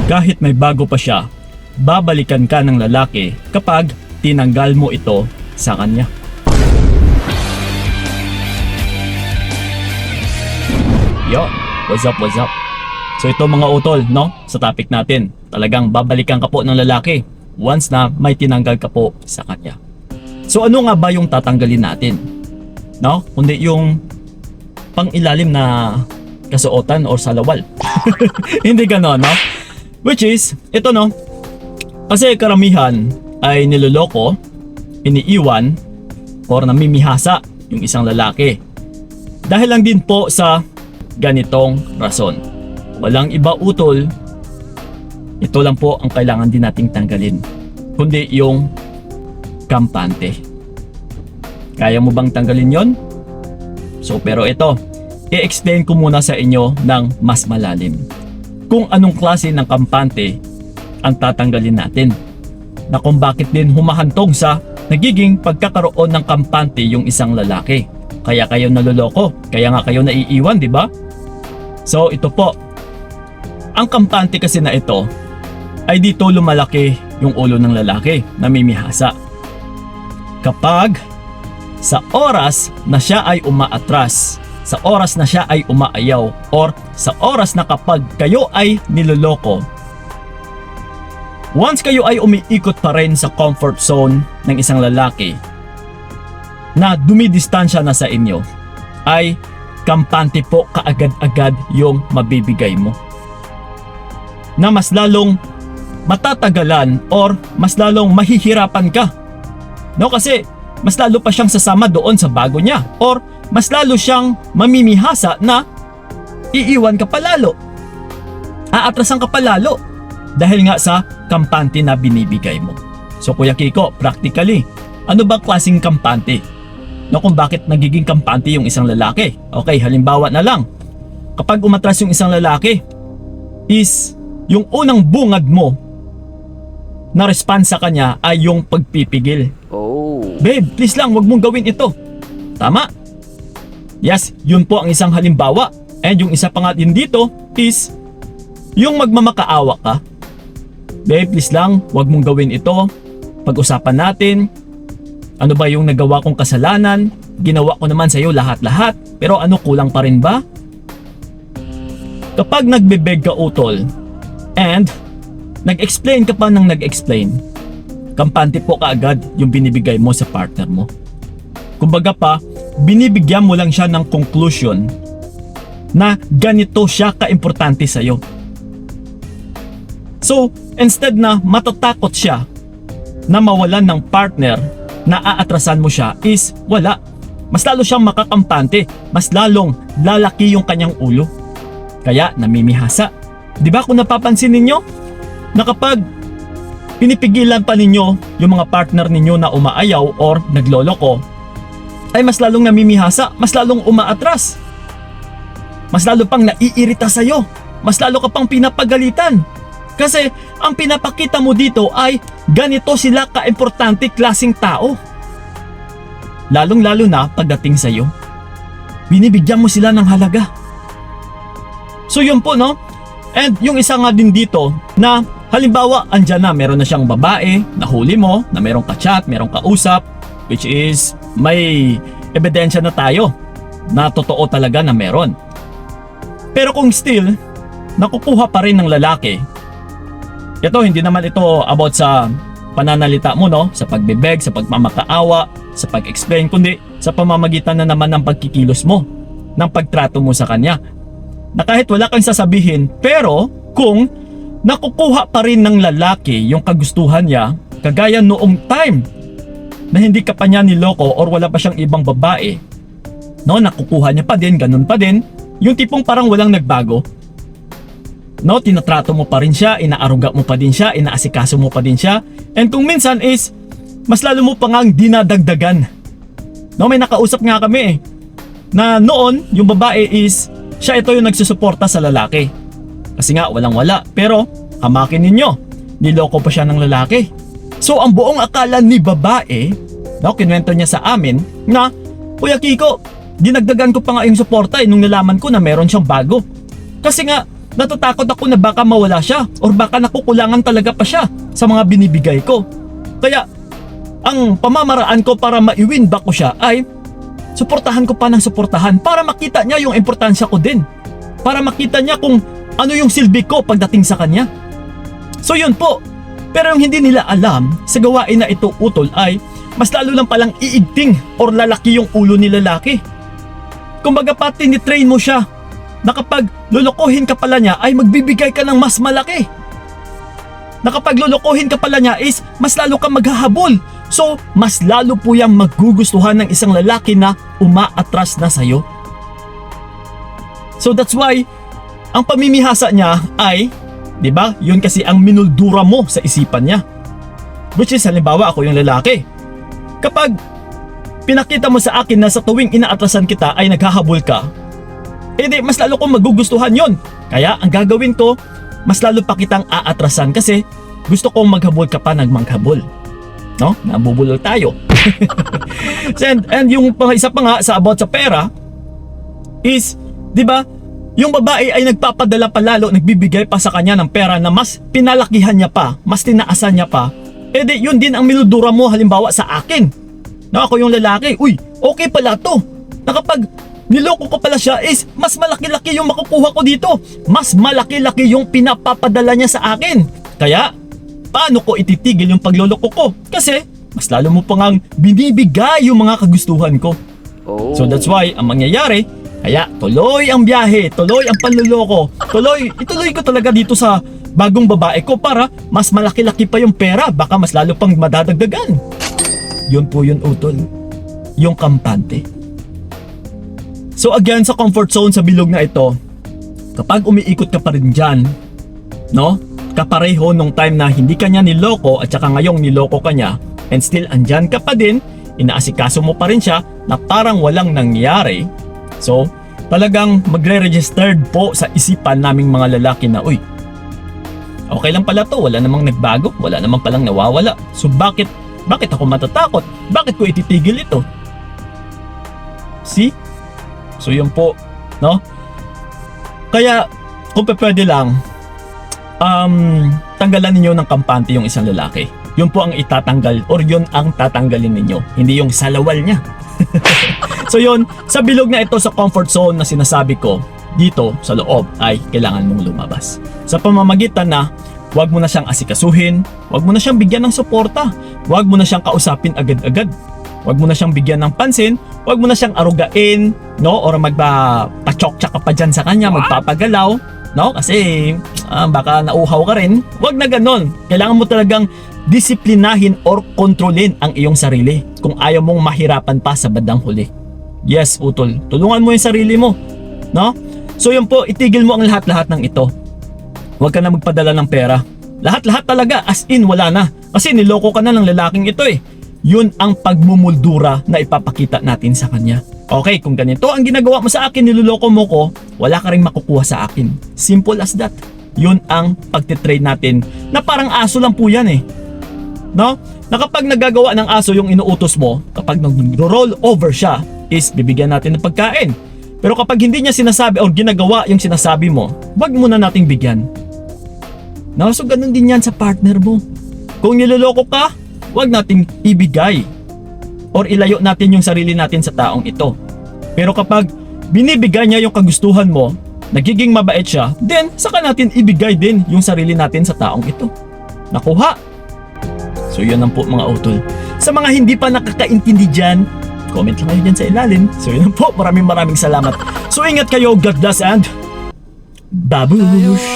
Kahit may bago pa siya, babalikan ka ng lalaki kapag tinanggal mo ito sa kanya. Yo, what's up, what's up? So ito mga utol, no? Sa topic natin, talagang babalikan ka po ng lalaki once na may tinanggal ka po sa kanya. So ano nga ba yung tatanggalin natin? No? Kundi yung pang-ilalim na kasuotan or salawal. Hindi gano'n, no? Which is, ito no, kasi karamihan ay niloloko, iniiwan, or namimihasa yung isang lalaki. Dahil lang din po sa ganitong rason. Walang iba utol, ito lang po ang kailangan din nating tanggalin, kundi yung kampante. Kaya mo bang tanggalin yon? So pero ito, i-explain ko muna sa inyo ng mas malalim kung anong klase ng kampante ang tatanggalin natin, na kung bakit din humahantong sa nagiging pagkakaroon ng kampante yung isang lalaki. Kaya kayo naloloko, kaya nga kayo naiiwan, di ba? So ito po, ang kampante kasi na ito ay dito lumalaki yung ulo ng lalaki na mimihasa. Kapag sa oras na siya ay umaatras, sa oras na siya ay umaayaw, or sa oras na kapag kayo ay niloloko, once kayo ay umiikot pa rin sa comfort zone ng isang lalaki na dumidistansya na sa inyo, ay kampante po kaagad-agad yung mabibigay mo, na mas lalong matatagalan or mas lalong mahihirapan ka. No, kasi mas lalo pa siyang sasama doon sa bago niya, or mas lalo siyang mamimihasa na iiwan ka palalo, aatrasan ka palalo dahil nga sa kampante na binibigay mo. So Kuya Kiko, practically, ano ba klaseng kampante? No, kung bakit nagiging kampante yung isang lalaki? Okay, halimbawa na lang, kapag umatras yung isang lalaki, is yung unang bungad mo na response sa kanya ay yung pagpipigil. Babe, please lang, wag mong gawin ito. Tama? Yes, yun po ang isang halimbawa. And yung isa pa nga din dito is yung magmamakaawa ka. Babe, please lang, wag mong gawin ito. Pag-usapan natin, ano ba yung nagawa kong kasalanan? Ginawa ko naman sa'yo lahat-lahat, pero ano, kulang pa rin ba? Kapag nagbebeg ka utol, and nag-explain ka pa ng nag-explain, kampante po kaagad yung binibigay mo sa partner mo. Kumbaga pa, binibigyan mo lang siya ng conclusion na ganito siya kaimportante sa'yo. So, instead na matatakot siya na mawalan ng partner na aatrasan mo siya, is wala. Mas lalo siyang makakampante, mas lalong lalaki yung kanyang ulo. Kaya namimihasa. Di ba kung napapansin ninyo, na kapag pinipigilan pa ninyo yung mga partner ninyo na umaayaw or nagloloko, ay mas lalong namimihasa, mas lalong umaatras, mas lalo pang naiirita sa'yo, mas lalo ka pang pinapagalitan. Kasi ang pinapakita mo dito ay ganito sila kaimportante klaseng tao. Lalong lalo na pagdating sa'yo, binibigyan mo sila ng halaga. So yun po, no? And yung isa nga din dito na halimbawa, andyan na, meron na siyang babae, nahuli mo, na merong ka-chat, merong kausap, which is may ebidensya na tayo na totoo talaga na meron. Pero kung still, nakukuha pa rin ng lalaki, ito, hindi naman ito about sa pananalita mo, no? Sa pagbibeg, sa pagmamakaawa, sa pag-explain, kundi sa pamamagitan na naman ng pagkikilos mo, ng pagtrato mo sa kanya. Na kahit wala kang sasabihin, pero kung nakukuha pa rin ng lalaki yung kagustuhan niya, kagaya noong time na hindi ka pa niya niloko or wala pa siyang ibang babae, no, nakukuha niya pa din, ganun pa din, yung tipong parang walang nagbago. No, tinatrato mo pa rin siya, inaaruga mo pa din siya, inaasikaso mo pa din siya, and kung minsan is mas lalo mo pa ngang dinadagdagan. No, may nakausap nga kami na noon yung babae is siya ito yung nagsusuporta sa lalaki. Kasi nga walang wala, pero hamakin ninyo, niloko pa siya ng lalaki. So ang buong akala ni babae, no, kinuwento niya sa amin na, Kuya Kiko, dinagdagan ko pa nga yung suporta nung nalaman ko na meron siyang bago. Kasi nga natatakot ako na baka mawala siya or baka nakukulangan talaga pa siya sa mga binibigay ko. Kaya ang pamamaraan ko para ma-win back ko siya ay suportahan ko pa ng suportahan para makita niya yung importansya ko din. Para makita niya kung ano yung silbi ko pagdating sa kanya. So yun po. Pero yung hindi nila alam sa gawain na ito, utol, ay mas lalo lang palang iigting or lalaki yung ulo ni lalaki. Kumbaga pati ni-train mo siya na kapag lulukohin ka pala niya ay magbibigay ka ng mas malaki. Na kapag lulukohin ka pala niya is mas lalo kang maghahabol. So mas lalo po yung magugustuhan ng isang lalaki na umaatras na sa'yo. So that's why ang pamimihasa niya ay, di ba, yun kasi ang minuldura mo sa isipan niya. Which is halimbawa ako yung lalaki. Kapag pinakita mo sa akin na sa tuwing inaatrasan kita ay naghahabol ka, edi mas lalo kong magugustuhan yon. Kaya ang gagawin ko, mas lalo pa kitang aatrasan kasi gusto kong maghabol ka pa nagmanghabol. No? Nabubulol tayo. and yung isa pa nga sa about sa pera is, di ba, yung babae ay nagpapadala pa lalo, nagbibigay pa sa kanya ng pera na mas pinalakihan niya pa, mas tinaasan niya pa. Edi yun din ang minudura mo halimbawa sa akin. Na ako yung lalaki, uy, okay pala to. Na kapag niloko ko pala siya is mas malaki-laki yung makukuha ko dito. Mas malaki-laki yung pinapapadala niya sa akin. Kaya, paano ko ititigil yung pagloloko ko? Kasi, mas lalo mo pa ngang binibigay yung mga kagustuhan ko. So that's why, ang mangyayari, kaya tuloy ang biyahe, tuloy ang panloloko, ituloy ko talaga dito sa bagong babae ko para mas malaki-laki pa yung pera, baka mas lalo pang madadagdagan. Yun po yun, utol. Yung kampante. So again, sa comfort zone sa bilog na ito, kapag umiikot ka pa rin dyan, no? Kapareho nung time na hindi ka niya niloko at saka ngayong niloko ka niya, and still andyan ka pa din, inaasikaso mo pa rin siya na parang walang nangyari. So, talagang magre-registered po sa isipan naming mga lalaki na, uy, okay lang pala to, wala namang nagbago, wala namang palang nawawala. So, bakit ako matatakot? Bakit ko ititigil ito? See? So, yun po, no? Kaya, kung pwede lang, tanggalan ninyo ng kampante yung isang lalaki. Yun po ang itatanggal or yun ang tatanggalin ninyo, hindi yung salawal niya. So yun, sa bilog na ito sa comfort zone na sinasabi ko, dito sa loob ay kailangan mong lumabas. Sa pamamagitan na huwag mo na siyang asikasuhin, huwag mo na siyang bigyan ng suporta, huwag mo na siyang kausapin agad-agad, huwag mo na siyang bigyan ng pansin, huwag mo na siyang arugain, no? Or magpa-chok-chak ka pa dyan sa kanya, magpapagalaw, no? Kasi baka nauhaw ka rin. Huwag na ganon. Kailangan mo talagang disiplinahin or kontrolin ang iyong sarili kung ayaw mong mahirapan pa sa bandang huli. Yes, utol. Tulungan mo yung sarili mo, no? So yun po, itigil mo ang lahat-lahat ng ito. Huwag ka na magpadala ng pera. Lahat-lahat talaga, as in wala na. Kasi niloko ka na ng lalaking ito eh. Yun ang pagmumuldura na ipapakita natin sa kanya. Okay, kung ganito ang ginagawa mo sa akin, niloloko mo ko, wala ka ring makukuha sa akin. Simple as that. Yun ang pagtitrade natin na parang aso lang po yan eh. No? Na kapag nagagawa ng aso yung inuutos mo, kapag nag-roll over siya, is bibigyan natin ng pagkain. Pero kapag hindi niya sinasabi o ginagawa yung sinasabi mo, wag mo na nating bigyan. No? So ganun din yan sa partner mo. Kung niloloko ka, wag nating ibigay or ilayo natin yung sarili natin sa taong ito. Pero kapag binibigay niya yung kagustuhan mo, nagiging mabait siya, then saka natin ibigay din yung sarili natin sa taong ito. Nakuha? So yun lang po mga utol. Sa mga hindi pa nakakaintindi dyan, comment lang kayo dyan sa ilalim. So yun lang po, maraming salamat. So ingat kayo, God bless and babush!